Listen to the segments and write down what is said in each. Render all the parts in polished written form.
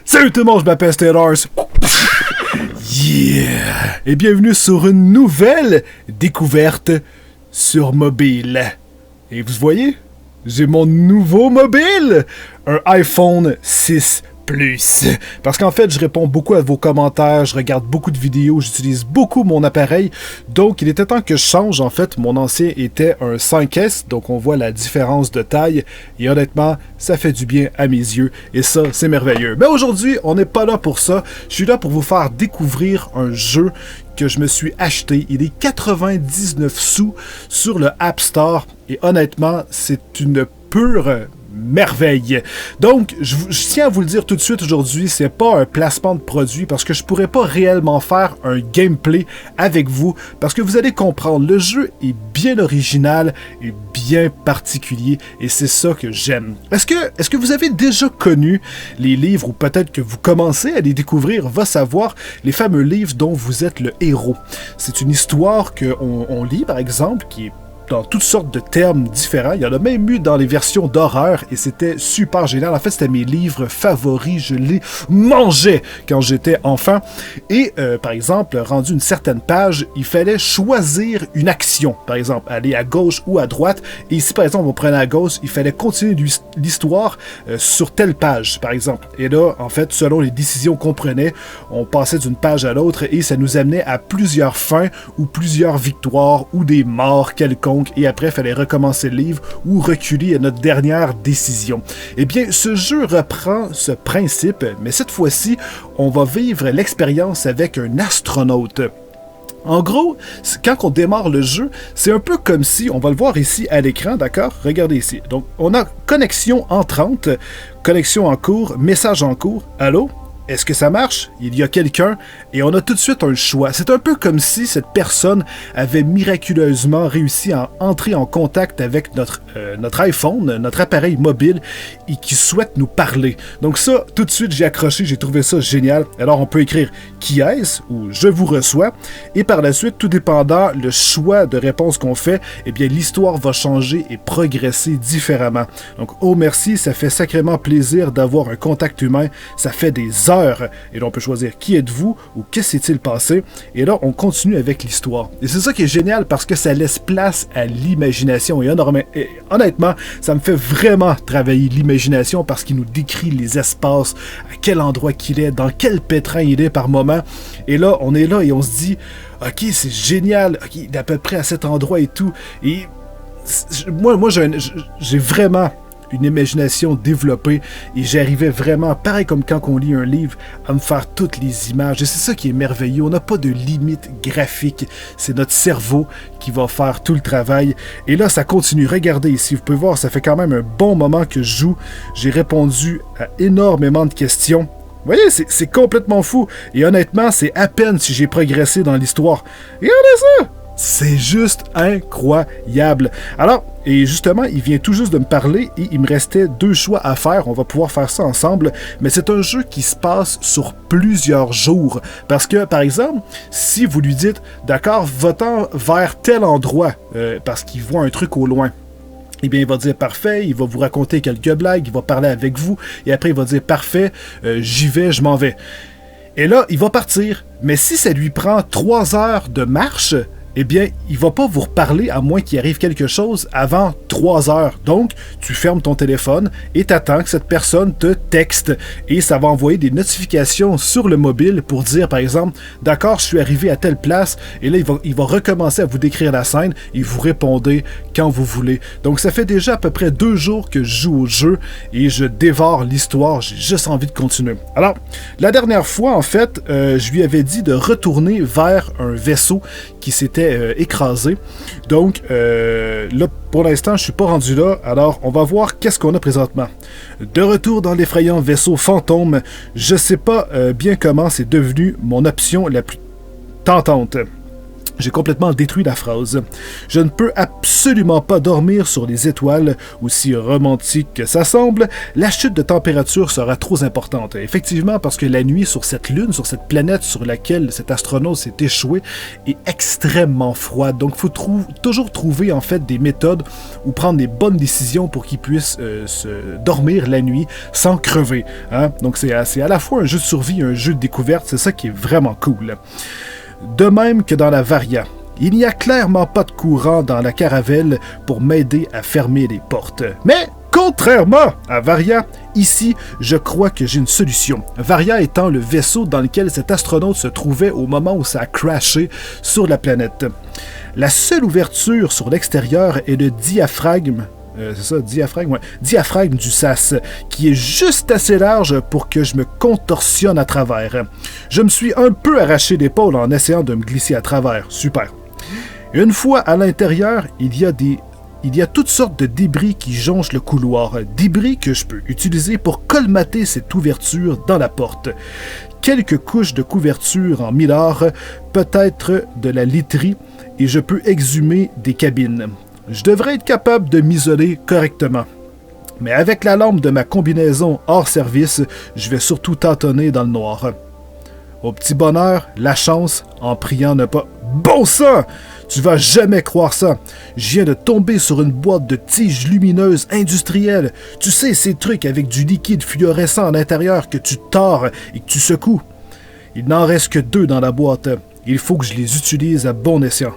Salut tout le monde, je m'appelle Stellars. Yeah! Et bienvenue sur une nouvelle découverte sur mobile. Et vous voyez, j'ai mon nouveau mobile, un iPhone 6 Plus. Parce qu'en fait, je réponds beaucoup à vos commentaires, je regarde beaucoup de vidéos, j'utilise beaucoup mon appareil. Donc, il était temps que je change. En fait, mon ancien était un 5S, donc on voit la différence de taille. Et honnêtement, ça fait du bien à mes yeux. Et ça, c'est merveilleux. Mais aujourd'hui, on n'est pas là pour ça. Je suis là pour vous faire découvrir un jeu que je me suis acheté. Il est 99 sous sur le App Store. Et honnêtement, c'est une pure merveille. Donc, je tiens à vous le dire tout de suite aujourd'hui, c'est pas un placement de produit parce que je pourrais pas réellement faire un gameplay avec vous parce que vous allez comprendre, le jeu est bien original et bien particulier et c'est ça que j'aime. Est-ce que vous avez déjà connu les livres ou peut-être que vous commencez à les découvrir, va savoir, les fameux livres dont vous êtes le héros. C'est une histoire qu'on lit par exemple qui est dans toutes sortes de termes différents. Il y en a même eu dans les versions d'horreur et c'était super génial. En fait, c'était mes livres favoris. Je les mangeais quand j'étais enfant. Et par exemple, rendu une certaine page, il fallait choisir une action. Par exemple, aller à gauche ou à droite. Et ici, par exemple, on prenait à gauche, il fallait continuer l'histoire sur telle page, par exemple. Et là, en fait, selon les décisions qu'on prenait, on passait d'une page à l'autre et ça nous amenait à plusieurs fins ou plusieurs victoires ou des morts quelconques. Et après, il fallait recommencer le livre ou reculer à notre dernière décision. Eh bien, ce jeu reprend ce principe, mais cette fois-ci, on va vivre l'expérience avec un astronaute. En gros, quand on démarre le jeu, c'est un peu comme si, on va le voir ici à l'écran, d'accord? Regardez ici. Donc, on a connexion entrante, connexion en cours, message en cours, allô? Est-ce que ça marche? Il y a quelqu'un et on a tout de suite un choix. C'est un peu comme si cette personne avait miraculeusement réussi à entrer en contact avec notre iPhone, notre appareil mobile et qui souhaite nous parler. Donc ça, tout de suite, j'ai accroché, j'ai trouvé ça génial. Alors on peut écrire « Qui est-ce » ou « Je vous reçois » et par la suite, tout dépendant le choix de réponse qu'on fait, eh bien l'histoire va changer et progresser différemment. Donc oh merci, ça fait sacrément plaisir d'avoir un contact humain. Ça fait des heures. Et là, on peut choisir qui êtes-vous ou qu'est-ce qui s'est-il passé. Et là, on continue avec l'histoire. Et c'est ça qui est génial parce que ça laisse place à l'imagination. Et honnêtement, ça me fait vraiment travailler l'imagination parce qu'il nous décrit les espaces, à quel endroit qu'il est, dans quel pétrin il est par moment. Et là, on est là et on se dit, ok, c'est génial, ok, il est à peu près à cet endroit et tout. Et moi j'ai vraiment une imagination développée et j'arrivais vraiment, pareil comme quand on lit un livre, à me faire toutes les images. Et c'est ça qui est merveilleux. On n'a pas de limite graphique. C'est notre cerveau qui va faire tout le travail. Et là, ça continue. Regardez ici, vous pouvez voir, ça fait quand même un bon moment que je joue. J'ai répondu à énormément de questions. Vous voyez, c'est complètement fou. Et honnêtement, c'est à peine si j'ai progressé dans l'histoire. Regardez ça! C'est juste incroyable. Alors, et justement, il vient tout juste de me parler et il me restait 2 choix à faire. On va pouvoir faire ça ensemble. Mais c'est un jeu qui se passe sur plusieurs jours. Parce que, par exemple, si vous lui dites, d'accord, va-t'en vers tel endroit, parce qu'il voit un truc au loin. Eh bien, il va dire parfait, il va vous raconter quelques blagues, il va parler avec vous, et après il va dire parfait, j'y vais, je m'en vais. Et là, il va partir. Mais si ça lui prend 3 heures de marche, eh bien, il va pas vous reparler à moins qu'il arrive quelque chose avant 3 heures. Donc, tu fermes ton téléphone et t'attends que cette personne te texte et ça va envoyer des notifications sur le mobile pour dire, par exemple, d'accord, je suis arrivé à telle place et là, il va recommencer à vous décrire la scène et vous répondez quand vous voulez. Donc, ça fait déjà à peu près 2 jours que je joue au jeu et je dévore l'histoire. J'ai juste envie de continuer. Alors, la dernière fois, en fait, je lui avais dit de retourner vers un vaisseau qui s'était écrasé. Donc, là, pour l'instant, je suis pas rendu là. Alors, on va voir qu'est-ce qu'on a présentement. De retour dans l'effrayant vaisseau fantôme, je sais pas bien comment c'est devenu mon option la plus tentante. J'ai complètement détruit la phrase. Je ne peux absolument pas dormir sur les étoiles, aussi romantique que ça semble. La chute de température sera trop importante. Effectivement, parce que la nuit sur cette lune, sur cette planète sur laquelle cet astronaute s'est échoué, est extrêmement froide. Donc, il faut toujours trouver en fait des méthodes ou prendre des bonnes décisions pour qu'il puisse se dormir la nuit sans crever. Hein? Donc, c'est à la fois un jeu de survie et un jeu de découverte. C'est ça qui est vraiment cool. De même que dans la Varia, il n'y a clairement pas de courant dans la caravelle pour m'aider à fermer les portes. Mais, contrairement à Varia, ici, je crois que j'ai une solution. Varia étant le vaisseau dans lequel cet astronaute se trouvait au moment où ça a crashé sur la planète. La seule ouverture sur l'extérieur est le diaphragme. Diaphragme du SAS, qui est juste assez large pour que je me contorsionne à travers. Je me suis un peu arraché l'épaule en essayant de me glisser à travers. Super. Une fois à l'intérieur, il y a toutes sortes de débris qui jonchent le couloir. Débris que je peux utiliser pour colmater cette ouverture dans la porte. Quelques couches de couverture en mylar, peut-être de la literie, et je peux exhumer des cabines. Je devrais être capable de m'isoler correctement. Mais avec la lampe de ma combinaison hors service, je vais surtout tâtonner dans le noir. Au petit bonheur, la chance, en priant ne pas... Bon sang! Tu vas jamais croire ça. Je viens de tomber sur une boîte de tiges lumineuses industrielles. Tu sais, ces trucs avec du liquide fluorescent à l'intérieur que tu tords et que tu secoues. Il n'en reste que 2 dans la boîte. Il faut que je les utilise à bon escient.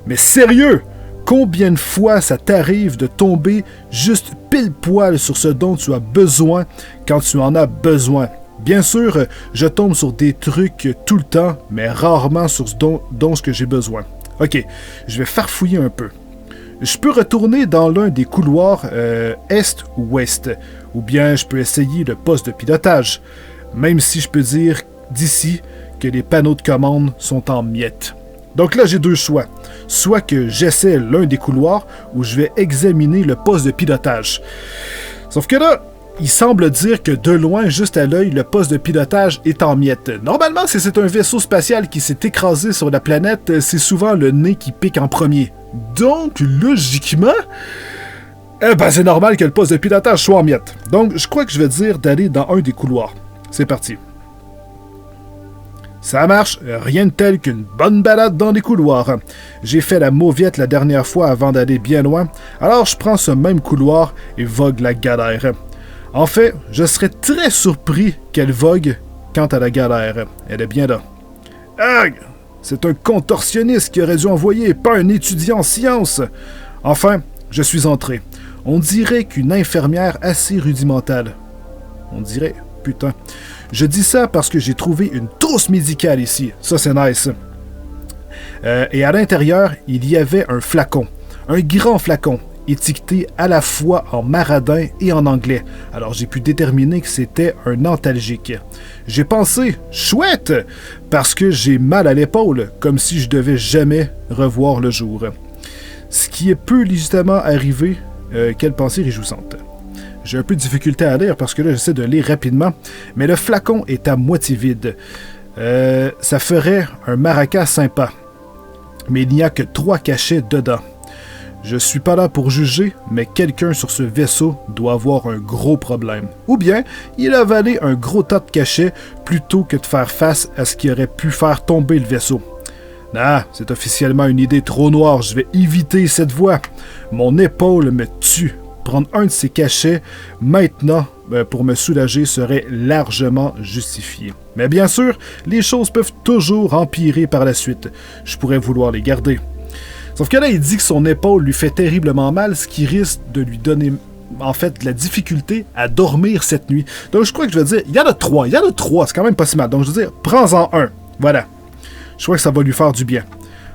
Mais sérieux! Combien de fois ça t'arrive de tomber juste pile poil sur ce dont tu as besoin quand tu en as besoin? Bien sûr, je tombe sur des trucs tout le temps, mais rarement sur ce dont j'ai besoin. Ok, je vais farfouiller un peu. Je peux retourner dans l'un des couloirs est ou ouest, ou bien je peux essayer le poste de pilotage, même si je peux dire d'ici que les panneaux de commande sont en miettes. Donc là, j'ai 2 choix. Soit que j'essaie l'un des couloirs ou je vais examiner le poste de pilotage. Sauf que là, il semble dire que de loin, juste à l'œil, le poste de pilotage est en miettes. Normalement, si c'est un vaisseau spatial qui s'est écrasé sur la planète, c'est souvent le nez qui pique en premier. Donc, logiquement, c'est normal que le poste de pilotage soit en miettes. Donc, je crois que je vais dire d'aller dans un des couloirs. C'est parti. Ça marche, rien de tel qu'une bonne balade dans les couloirs. J'ai fait la mauviette la dernière fois avant d'aller bien loin, alors je prends ce même couloir et vogue la galère. En fait, je serais très surpris qu'elle vogue quant à la galère. Elle est bien là. Ah, c'est un contorsionniste qui aurait dû envoyer, pas un étudiant en sciences. Enfin, je suis entré. On dirait qu'une infirmière assez rudimentale. On dirait, putain... Je dis ça parce que j'ai trouvé une trousse médicale ici. Ça, c'est nice. Et à l'intérieur, il y avait un flacon. Un grand flacon, étiqueté à la fois en maradin et en anglais. Alors, j'ai pu déterminer que c'était un antalgique. J'ai pensé, chouette, parce que j'ai mal à l'épaule, comme si je devais jamais revoir le jour. Ce qui peut légitimement arriver, quelle pensée réjouissante. J'ai un peu de difficulté à lire parce que là, j'essaie de lire rapidement. Mais le flacon est à moitié vide. Ça ferait un maracas sympa. Mais il n'y a que 3 cachets dedans. Je suis pas là pour juger, mais quelqu'un sur ce vaisseau doit avoir un gros problème. Ou bien, il a avalé un gros tas de cachets plutôt que de faire face à ce qui aurait pu faire tomber le vaisseau. Ah, c'est officiellement une idée trop noire. Je vais éviter cette voie. Mon épaule me tue. Prendre un de ces cachets maintenant pour me soulager serait largement justifié. Mais bien sûr, les choses peuvent toujours empirer par la suite. Je pourrais vouloir les garder. Sauf que là, il dit que son épaule lui fait terriblement mal, ce qui risque de lui donner en fait de la difficulté à dormir cette nuit. Donc je crois que je vais dire, il y en a 3, c'est quand même pas si mal. Donc je veux dire, prends-en un. Voilà. Je crois que ça va lui faire du bien.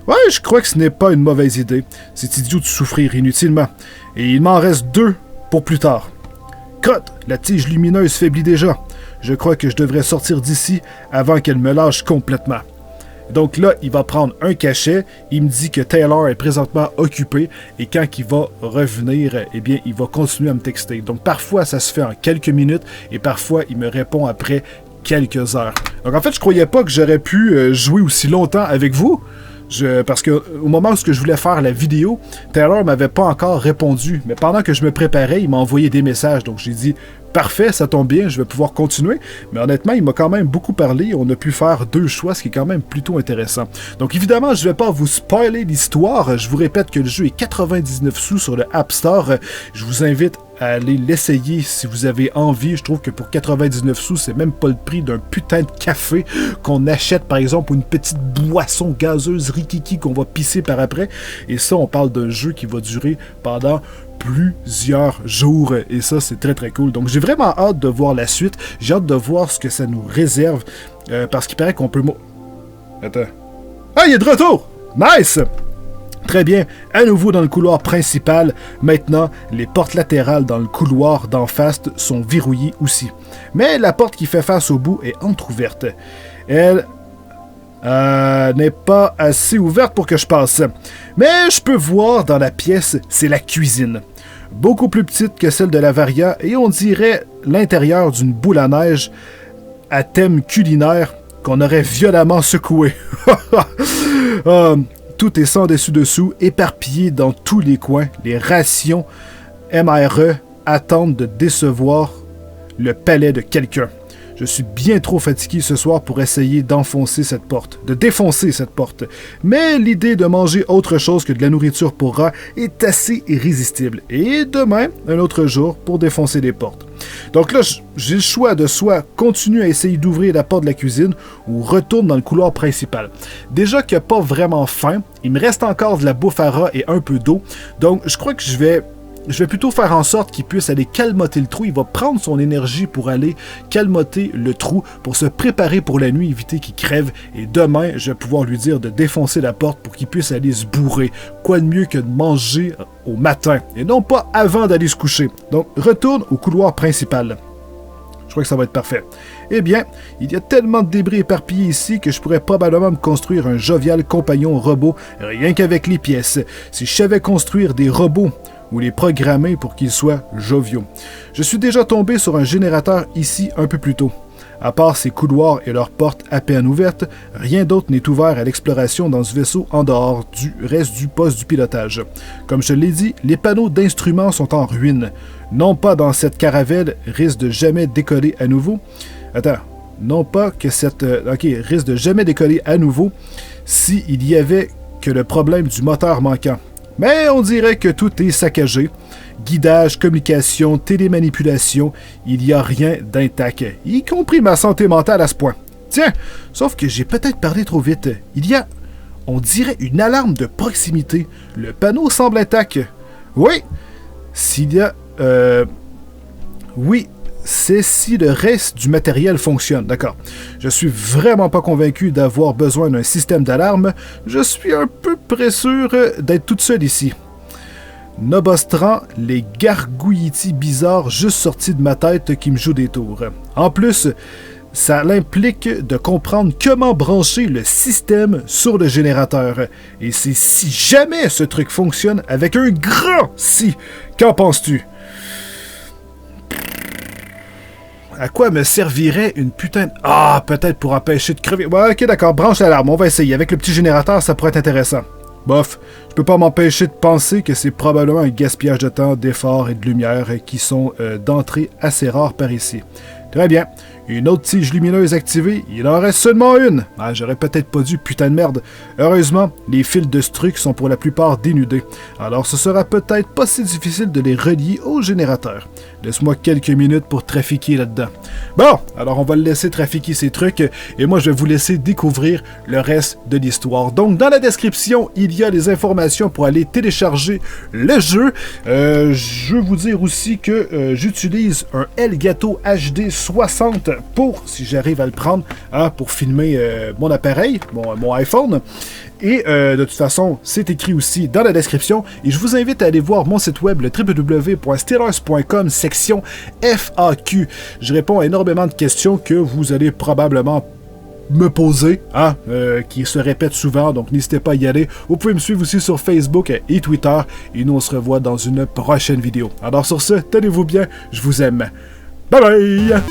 Ouais, je crois que ce n'est pas une mauvaise idée. C'est idiot de souffrir inutilement. Et il m'en reste 2 pour plus tard. Crotte, la tige lumineuse faiblit déjà. Je crois que je devrais sortir d'ici avant qu'elle me lâche complètement. Donc là, il va prendre un cachet. Il me dit que Taylor est présentement occupé et quand il va revenir, eh bien, il va continuer à me texter. Donc parfois, ça se fait en quelques minutes et parfois, il me répond après quelques heures. Donc en fait, je croyais pas que j'aurais pu jouer aussi longtemps avec vous. Parce que au moment où je voulais faire la vidéo, Taylor m'avait pas encore répondu. Mais pendant que je me préparais, il m'a envoyé des messages. Donc j'ai dit, parfait, ça tombe bien, je vais pouvoir continuer. Mais honnêtement, il m'a quand même beaucoup parlé. On a pu faire 2 choix, ce qui est quand même plutôt intéressant. Donc évidemment, je vais pas vous spoiler l'histoire. Je vous répète que le jeu est 99 sous sur le App Store. Je vous invite à aller l'essayer si vous avez envie. Je trouve que pour 99 sous, c'est même pas le prix d'un putain de café qu'on achète, par exemple, ou une petite boisson gazeuse rikiki qu'on va pisser par après. Et ça, on parle d'un jeu qui va durer pendant plusieurs jours, et ça, c'est très très cool. Donc j'ai vraiment hâte de voir la suite. J'ai hâte de voir ce que ça nous réserve, parce qu'il paraît qu'on peut... Attends. Ah, il est de retour! Nice! Très bien, à nouveau dans le couloir principal. Maintenant, les portes latérales dans le couloir d'en face sont verrouillées aussi. Mais la porte qui fait face au bout est entrouverte. Elle n'est pas assez ouverte pour que je passe. Mais je peux voir dans la pièce, c'est la cuisine. Beaucoup plus petite que celle de la Varia, et on dirait l'intérieur d'une boule à neige à thème culinaire qu'on aurait violemment secoué. Tout est sans dessus-dessous, éparpillé dans tous les coins. Les rations MRE attendent de décevoir le palais de quelqu'un. Je suis bien trop fatigué ce soir pour essayer d'enfoncer cette porte, de défoncer cette porte. Mais l'idée de manger autre chose que de la nourriture pour rats est assez irrésistible. Et demain, un autre jour pour défoncer des portes. Donc là, j'ai le choix de soit continuer à essayer d'ouvrir la porte de la cuisine ou retourne dans le couloir principal. Déjà qu'il n'y a pas vraiment faim, il me reste encore de la bouffe à rats et un peu d'eau. Donc je crois que je vais plutôt faire en sorte qu'il puisse aller calmoter le trou. Il va prendre son énergie pour aller calmoter le trou, pour se préparer pour la nuit, éviter qu'il crève. Et demain, je vais pouvoir lui dire de défoncer la porte pour qu'il puisse aller se bourrer. Quoi de mieux que de manger au matin, et non pas avant d'aller se coucher. Donc, retourne au couloir principal. Je crois que ça va être parfait. Eh bien, il y a tellement de débris éparpillés ici que je pourrais probablement me construire un jovial compagnon robot, rien qu'avec les pièces. Si je savais construire des robots, ou les programmer pour qu'ils soient joviaux. Je suis déjà tombé sur un générateur ici un peu plus tôt. À part ces couloirs et leurs portes à peine ouvertes, rien d'autre n'est ouvert à l'exploration dans ce vaisseau en dehors du reste du poste du pilotage. Comme je l'ai dit, les panneaux d'instruments sont en ruine. Non pas dans cette caravelle risque de jamais décoller à nouveau. Attends, non pas que cette... risque de jamais décoller à nouveau s'il y avait que le problème du moteur manquant. Mais on dirait que tout est saccagé. Guidage, communication, télémanipulation, il n'y a rien d'intact, y compris ma santé mentale à ce point. Tiens, sauf que j'ai peut-être parlé trop vite. Il y a, on dirait, une alarme de proximité. Le panneau semble intact. Oui, s'il y a... Oui, c'est si le reste du matériel fonctionne. D'accord. Je suis vraiment pas convaincu d'avoir besoin d'un système d'alarme. Je suis un peu près sûr d'être toute seule ici. Nobostran, les gargouilletis bizarres juste sortis de ma tête qui me jouent des tours. En plus, ça implique de comprendre comment brancher le système sur le générateur. Et c'est si jamais ce truc fonctionne avec un grand si. Qu'en penses-tu? À quoi me servirait une putain de... Ah, peut-être pour empêcher de crever. Ouais, ok, d'accord, branche l'alarme, on va essayer. Avec le petit générateur, ça pourrait être intéressant. Bof, je peux pas m'empêcher de penser que c'est probablement un gaspillage de temps, d'efforts et de lumière qui sont d'entrée assez rares par ici. Très bien. Une autre tige lumineuse activée, il en reste seulement une. Ah, j'aurais peut-être pas dû, putain de merde. Heureusement, les fils de ce truc sont pour la plupart dénudés. Alors ce sera peut-être pas si difficile de les relier au générateur. Laisse-moi quelques minutes pour trafiquer là-dedans. Bon, alors on va le laisser trafiquer ces trucs, et moi je vais vous laisser découvrir le reste de l'histoire. Donc dans la description, il y a les informations pour aller télécharger le jeu. Je veux vous dire aussi que j'utilise un Elgato HD 60 pour, si j'arrive à le prendre, pour filmer mon appareil, mon iPhone. Et de toute façon, c'est écrit aussi dans la description. Et je vous invite à aller voir mon site web, le www.steelers.com, section FAQ. Je réponds à énormément de questions que vous allez probablement me poser, qui se répètent souvent, donc n'hésitez pas à y aller. Vous pouvez me suivre aussi sur Facebook et Twitter. Et nous, on se revoit dans une prochaine vidéo. Alors sur ce, tenez-vous bien, je vous aime. Bye bye!